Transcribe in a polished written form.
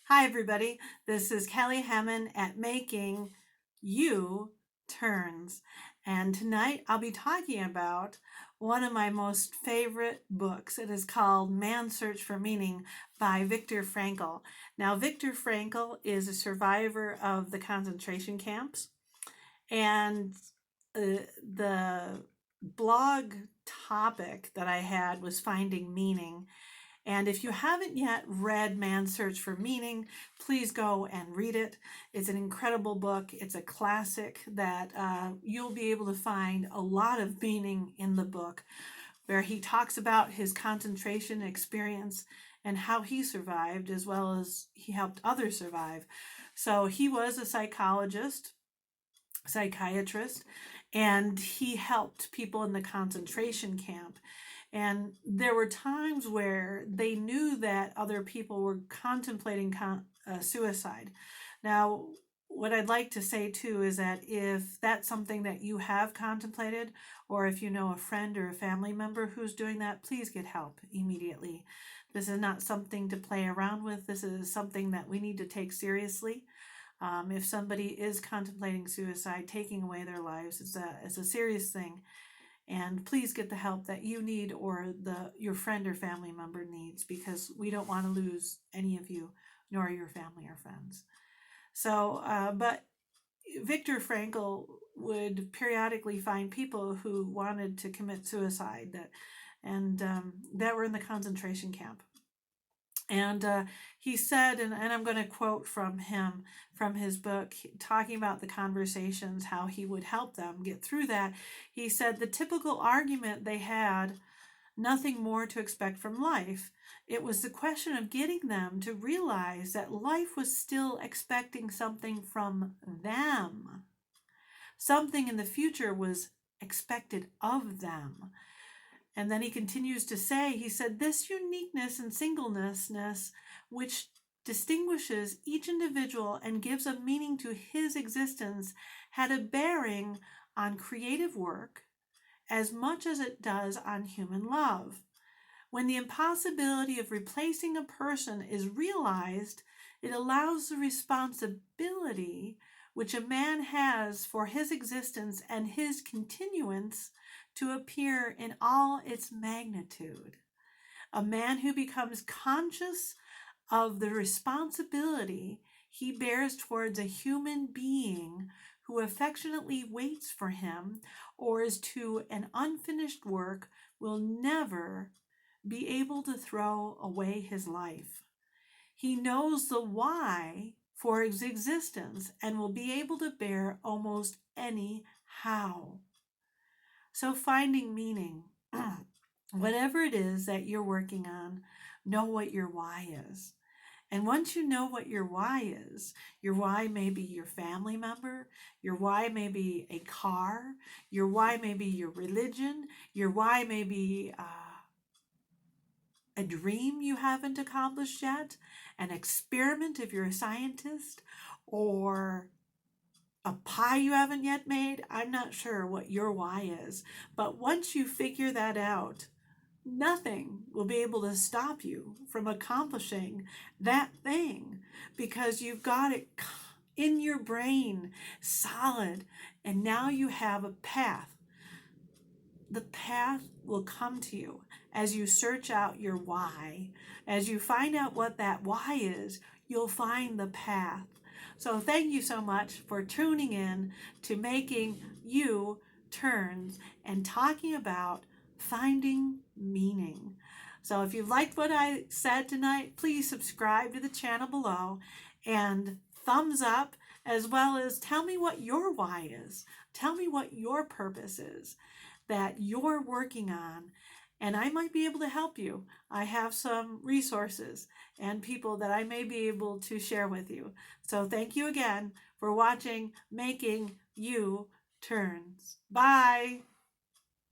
Hi, everybody. This is Kelly Hammond at Making You Turns. And tonight I'll be talking about one of my most favorite books. It is called Man's Search for Meaning by Victor Frankle. Now, Victor Frankle is a survivor of the concentration camps. And the blog topic that I had was finding meaning. And if you haven't yet read Man's Search for Meaning, please go and read it. It's an incredible book. It's a classic that you'll be able to find a lot of meaning in the book, where he talks about his concentration experience and how he survived, as well as he helped others survive. So he was a psychiatrist, and he helped people in the concentration camp. And there were times where they knew that other people were contemplating suicide. Now, what I'd like to say too is that if that's something that you have contemplated, or if you know a friend or a family member who's doing that, please get help immediately. This is not something to play around with. This is something that we need to take seriously. If somebody is contemplating suicide, taking away their lives, it's a serious thing. And please get the help that you need, or your friend or family member needs, because we don't want to lose any of you, nor your family or friends. So, but Viktor Frankl would periodically find people who wanted to commit suicide that were in the concentration camp. And he said, and I'm going to quote from him, from his book, talking about the conversations, how he would help them get through that. He said the typical argument they had, nothing more to expect from life. It was the question of getting them to realize that life was still expecting something from them. Something in the future was expected of them. And then he continues to say, he said, this uniqueness and singleness, which distinguishes each individual and gives a meaning to his existence, had a bearing on creative work as much as it does on human love. When the impossibility of replacing a person is realized, it allows the responsibility which a man has for his existence and his continuance to appear in all its magnitude. A man who becomes conscious of the responsibility he bears towards a human being who affectionately waits for him or is to an unfinished work will never be able to throw away his life. He knows the why for his existence and will be able to bear almost any how. So finding meaning, whatever it is that you're working on, know what your why is. And once you know what your why is, your why may be your family member, your why may be a car, your why may be your religion, your why may be a dream you haven't accomplished yet, an experiment if you're a scientist, or a pie you haven't yet made. I'm not sure what your why is, but once you figure that out, nothing will be able to stop you from accomplishing that thing, because you've got it in your brain solid, and now you have a path. The path will come to you as you search out your why. As you find out what that why is, you'll find the path. So thank you so much for tuning in to Making You Turns and talking about finding meaning. So if you liked what I said tonight, please subscribe to the channel below and thumbs up, as well as tell me what your why is. Tell me what your purpose is that you're working on, and I might be able to help you. I have some resources and people that I may be able to share with you. So thank you again for watching Making You Turns. Bye.